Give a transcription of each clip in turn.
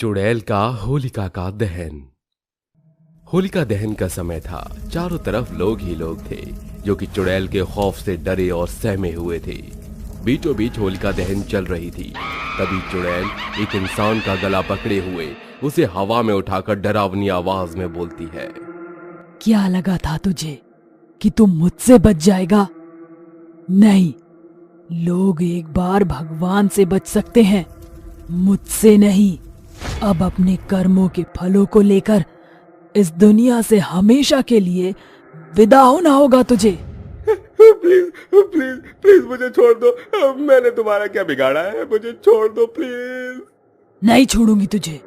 चुड़ैल का होलिका का दहन। होलिका दहन का समय था। चारों तरफ लोग ही लोग थे जो कि चुड़ैल के खौफ से डरे और सहमे हुए थे। बीचों बीच होलिका दहन चल रही थी। तभी चुड़ैल एक इंसान का गला पकड़े हुए उसे हवा में उठाकर डरावनी आवाज में बोलती है। क्या लगा था तुझे कि तुम मुझसे बच जाएगा? नहीं, लोग एक बार भगवान से बच सकते हैं, मुझसे नहीं। अब अपने कर्मों के फलों को लेकर इस दुनिया से हमेशा के लिए विदा होना होगा तुझे। प्लीज प्लीज प्लीज मुझे छोड़ दो। मैंने तुम्हारा क्या बिगाड़ा है? मुझे छोड़ दो प्लीज। नहीं छोड़ूंगी तुझे।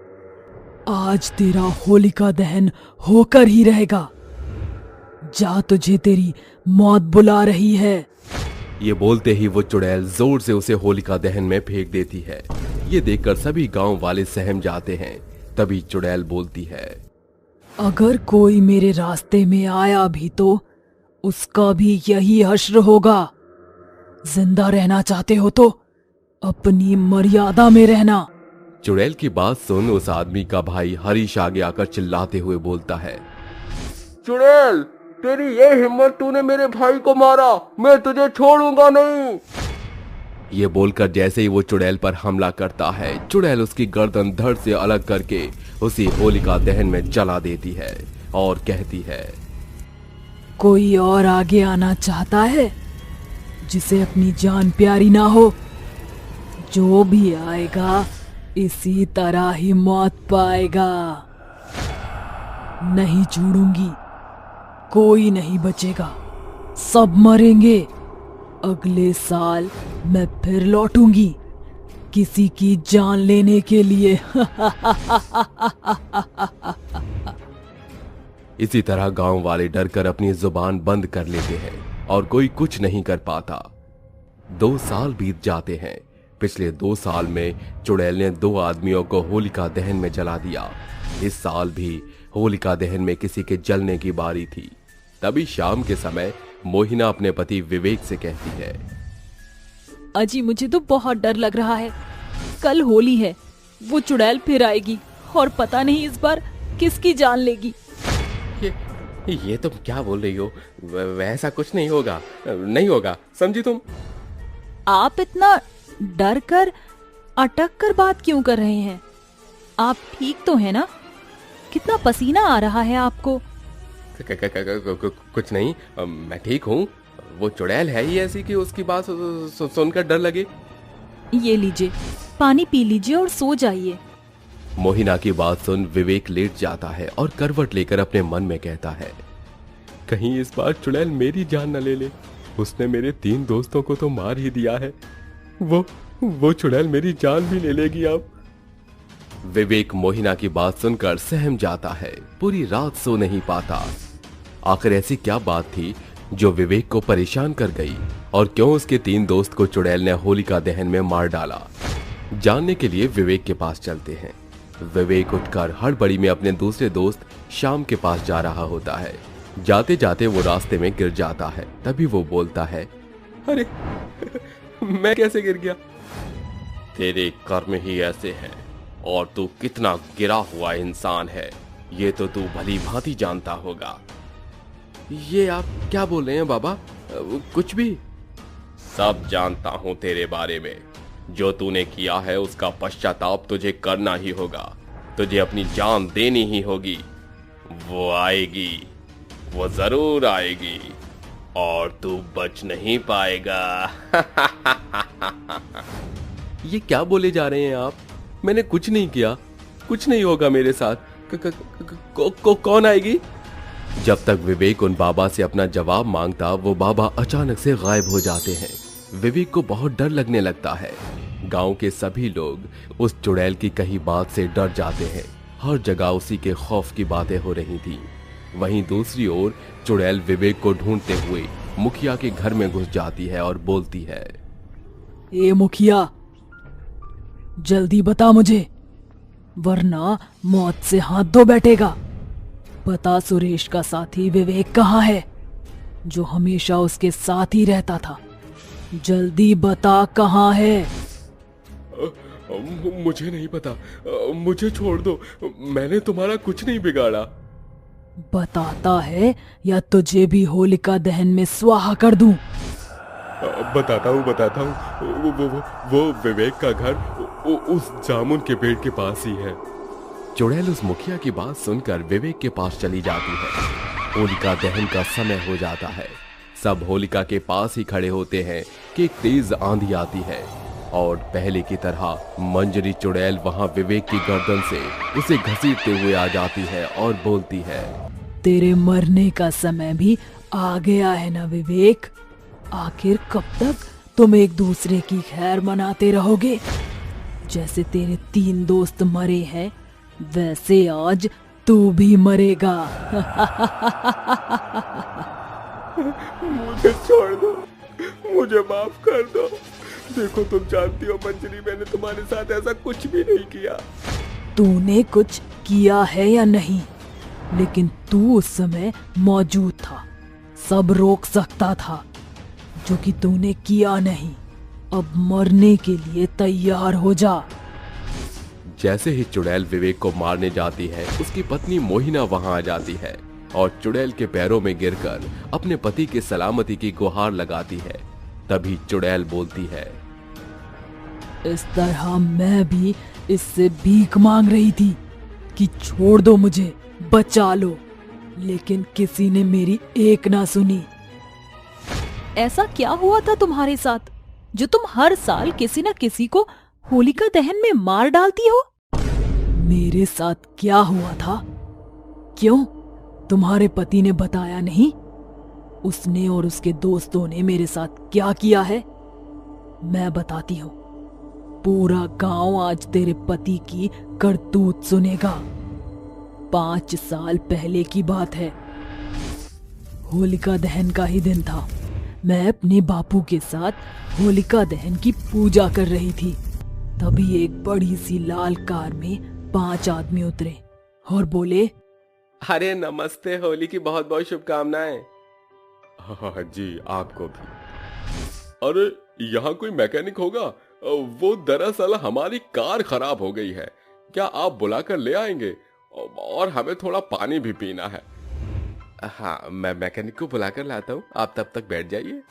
आज तेरा होलिका दहन होकर ही रहेगा। जा, तुझे तेरी मौत बुला रही है। ये बोलते ही वो चुड़ैल जोर से उसे होलिका दहन में फेंक देती है। ये देखकर सभी गांव वाले सहम जाते हैं। तभी चुड़ैल बोलती है, अगर कोई मेरे रास्ते में आया भी तो उसका भी यही हश्र होगा। जिंदा रहना चाहते हो तो अपनी मर्यादा में रहना। चुड़ैल की बात सुन उस आदमी का भाई हरीश आगे आकर चिल्लाते हुए बोलता है, चुड़ैल, तेरी ये हिम्मत, तूने मेरे भाई को मारा, मैं तुझे छोड़ूंगा नहीं। ये बोलकर जैसे ही वो चुड़ैल पर हमला करता है, चुड़ैल उसकी गर्दन धड़ से अलग करके उसी होलिका दहन में जला देती है और कहती है, कोई और आगे आना चाहता है जिसे अपनी जान प्यारी ना हो? जो भी आएगा इसी तरह ही मौत पाएगा। नहीं छोड़ूंगी, कोई नहीं बचेगा, सब मरेंगे। अगले साल मैं फिर लौटूंगी किसी की जान लेने के लिए। इसी तरह गांव वाले डरकर अपनी जुबान बंद कर लेते हैं और कोई कुछ नहीं कर पाता। 2 साल बीत जाते हैं। पिछले 2 साल में चुड़ैल ने 2 आदमियों को होलिका दहन में जला दिया। इस साल भी होलिका दहन में किसी के जलने की बारी थी। तभी शाम के समय मोहिना अपने पति विवेक से कहती है, अजी मुझे तो बहुत डर लग रहा है। कल होली है, वो चुड़ैल फिर आएगी और पता नहीं इस बार किसकी जान लेगी। ये तुम क्या बोल रही हो? वैसा कुछ नहीं होगा, नहीं होगा, समझी तुम? आप इतना डर कर अटक कर बात क्यों कर रहे हैं? आप ठीक तो है ना? कितना पसीना आ रहा है आपको? कुछ नहीं, मैं ठीक हूँ। वो चुड़ैल है ही ऐसी कि उसकी बात सुनकर डर लगे। ये लीजिए, पानी पी लीजिए और सो जाइए। मोहिना की बात सुन विवेक लेट जाता है और करवट लेकर अपने मन में कहता है, कहीं इस बार चुड़ैल मेरी जान न ले ले। उसने मेरे 3 दोस्तों को तो मार ही दिया है। वो चुड़ैल मेरी जान भी ले लेगी अब। विवेक मोहिना की बात सुनकर सहम जाता है। पूरी रात सो नहीं पाता। आखिर ऐसी क्या बात थी जो विवेक को परेशान कर गई और क्यों उसके 3 दोस्त को चुड़ैल ने होलिका दहन में मार डाला? जानने के लिए विवेक के पास चलते हैं। विवेक उठकर हड़बड़ी में अपने दूसरे दोस्त श्याम के पास जा रहा होता है। जाते जाते वो रास्ते में गिर जाता है। तभी वो बोलता है, अरे मैं कैसे गिर गया? तेरे कर्म ही ऐसे हैं और तू कितना गिरा हुआ इंसान है ये तो तू भली भांति जानता होगा। ये आप क्या बोल रहे हैं बाबा? कुछ भी। सब जानता हूं तेरे बारे में। जो तूने किया है उसका पश्चाताप तुझे करना ही होगा। तुझे अपनी जान देनी ही होगी। वो आएगी, वो जरूर आएगी और तू बच नहीं पाएगा। ये क्या बोले जा रहे हैं आप? मैंने कुछ नहीं किया, कुछ नहीं होगा मेरे साथ। कौन आएगी? जब तक विवेक उन बाबा से अपना जवाब मांगता, वो बाबा अचानक से गायब हो जाते हैं। विवेक को बहुत डर लगने लगता है। गांव के सभी लोग उस चुड़ैल की कही बात से डर जाते हैं। हर जगह उसी के खौफ की बातें हो रही थी। वहीं दूसरी ओर चुड़ैल विवेक को ढूंढते हुए मुखिया के घर में घुस जाती है और बोलती है, ए मुखिया, जल्दी बता मुझे, वरना मौत से हाथ धो बैठेगा। बता, सुरेश का साथी विवेक कहाँ है, जो हमेशा उसके साथ ही रहता था? जल्दी बता, कहाँ है? मुझे नहीं पता, मुझे छोड़ दो, मैंने तुम्हारा कुछ नहीं बिगाड़ा। बताता है या तुझे भी होलिका दहन में स्वाहा कर दूं। बताता हूँ। वो विवेक का घर उस जामुन के पेड़ के पास ही है। चुड़ैल उस मुखिया की बात सुनकर विवेक के पास चली जाती है। होलिका दहन का समय हो जाता है। सब होलिका के पास ही खड़े होते हैं कि एक तेज आंधी आती है और पहले की तरह मंजरी चुड़ैल वहां विवेक की गर्दन से उसे घसीटते हुए आ जाती है और बोलती है, तेरे मरने का समय भी आ गया है ना विवेक। आखिर कब तक तुम एक दूसरे की खैर मनाते रहोगे? जैसे तेरे 3 दोस्त मरे हैं वैसे आज तू भी मरेगा। मुझे छोड़ दो, मुझे माफ कर दो। देखो तुम जानती हो मंजरी, मैंने तुम्हारे साथ ऐसा कुछ भी नहीं किया। तूने कुछ किया है या नहीं, लेकिन तू उस समय मौजूद था, सब रोक सकता था, जो कि तूने किया नहीं। अब मरने के लिए तैयार हो जा। जैसे ही चुड़ैल विवेक को मारने जाती है, उसकी पत्नी मोहिना वहां आ जाती है और चुड़ैल के पैरों में गिरकर अपने पति की सलामती की गुहार लगाती है। तभी चुड़ैल बोलती है, इस तरह मैं भी इससे भीख मांग रही थी कि छोड़ दो मुझे, बचा लो, लेकिन किसी ने मेरी एक ना सुनी। ऐसा क्या हुआ था तुम्हारे साथ जो तुम हर साल किसी न किसी को होलिका दहन में मार डालती हो? मेरे साथ क्या हुआ था? क्यों, तुम्हारे पति ने बताया नहीं? उसने और उसके दोस्तों ने मेरे साथ क्या किया है मैं बताती हूँ। पूरा गांव आज तेरे पति की करतूत सुनेगा। 5 साल पहले की बात है। होलिका दहन का ही दिन था। मैं अपने बापू के साथ होलिका दहन की पूजा कर रही थी। तभी एक बड़ी सी लाल कार में 5 आदमी उतरे और बोले, अरे नमस्ते, होली की बहुत बहुत शुभकामनाएं। हाँ जी, आपको भी। अरे यहाँ कोई मैकेनिक होगा? वो दरअसल हमारी कार खराब हो गई है, क्या आप बुलाकर ले आएंगे? और हमें थोड़ा पानी भी पीना है। हाँ, मैं मैकेनिक को बुलाकर लाता हूँ, आप तब तक बैठ जाइए।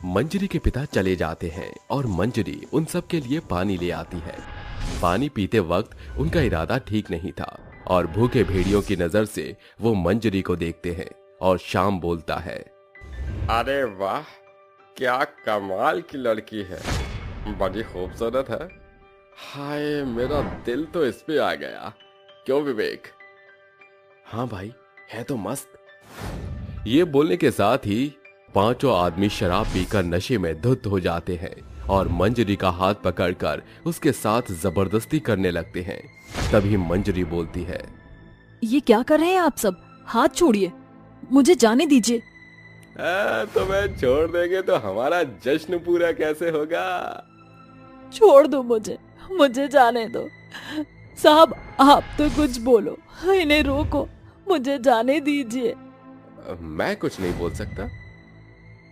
मंजरी के पिता चले जाते हैं और मंजरी उन सब के लिए पानी ले आती है। पानी पीते वक्त उनका इरादा ठीक नहीं था और भूखे भेड़ियों की नजर से वो मंजरी को देखते हैं और श्याम बोलता है, अरे वाह, क्या कमाल की लड़की है, बड़ी खूबसूरत है। हाय, मेरा दिल तो इस पे आ गया। क्यों विवेक? हाँ भाई, है तो मस्त। ये बोलने के साथ ही 5 आदमी शराब पीकर नशे में धुत हो जाते हैं और मंजरी का हाथ पकड़कर उसके साथ जबरदस्ती करने लगते हैं। तभी मंजरी बोलती है, ये क्या कर रहे हैं आप सब? हाथ छोड़िए, मुझे जाने दीजिए। तुम्हें छोड़ देंगे तो हमारा जश्न पूरा कैसे होगा? छोड़ दो मुझे जाने दो। साहब, आप तो कुछ बोलो, इन्हें रोको, मुझे जाने दीजिए। मैं कुछ नहीं बोल सकता।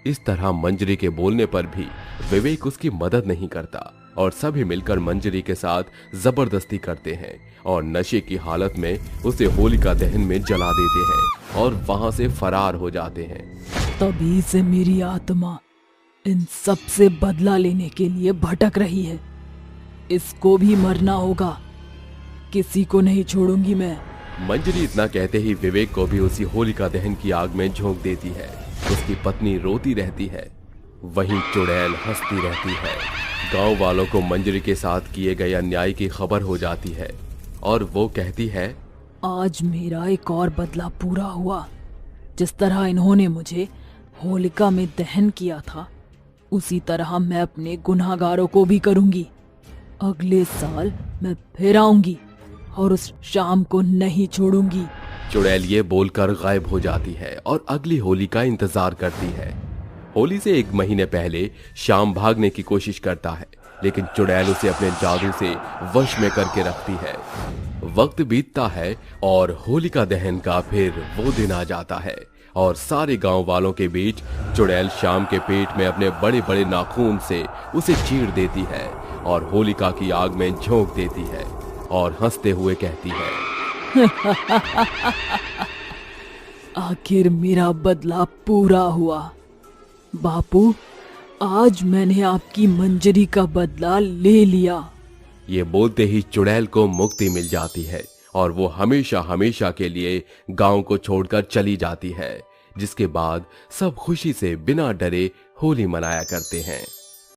इस तरह मंजरी के बोलने पर भी विवेक उसकी मदद नहीं करता और सभी मिलकर मंजरी के साथ जबरदस्ती करते हैं और नशे की हालत में उसे होलिका दहन में जला देते हैं और वहां से फरार हो जाते हैं। तभी से मेरी आत्मा इन सब से बदला लेने के लिए भटक रही है। इसको भी मरना होगा, किसी को नहीं छोड़ूंगी मैं। मंजरी इतना कहते ही विवेक को भी उसी होलिका दहन की आग में झोंक देती है। उसकी पत्नी रोती रहती है, वहीं चुड़ैल हंसती रहती है। गांव वालों को मंजरी के साथ किए गए अन्याय की खबर हो जाती है और वो कहती है, आज मेरा एक और बदला पूरा हुआ। जिस तरह इन्होंने मुझे होलिका में दहन किया था, उसी तरह मैं अपने गुनहगारों को भी करूंगी। अगले साल मैं फिर आऊंगी और उस शाम को नहीं छोड़ूंगी। चुड़ैल ये बोलकर गायब हो जाती है और अगली होली का इंतजार करती है। होली से 1 महीने पहले शाम भागने की कोशिश करता है, लेकिन चुड़ैल उसे अपने जादू से वश में करके रखती है। वक्त बीतता है और होलिका दहन का फिर वो दिन आ जाता है और सारे गांव वालों के बीच चुड़ैल शाम के पेट में अपने बड़े बड़े नाखून से उसे चीर देती है और होलिका की आग में झोंक देती है और हंसते हुए कहती है, आखिर मेरा बदला पूरा हुआ। बापू, आज मैंने आपकी मंजरी का बदला ले लिया। ये बोलते ही चुड़ैल को मुक्ति मिल जाती है और वो हमेशा हमेशा के लिए गांव को छोड़कर चली जाती है, जिसके बाद सब खुशी से बिना डरे होली मनाया करते हैं।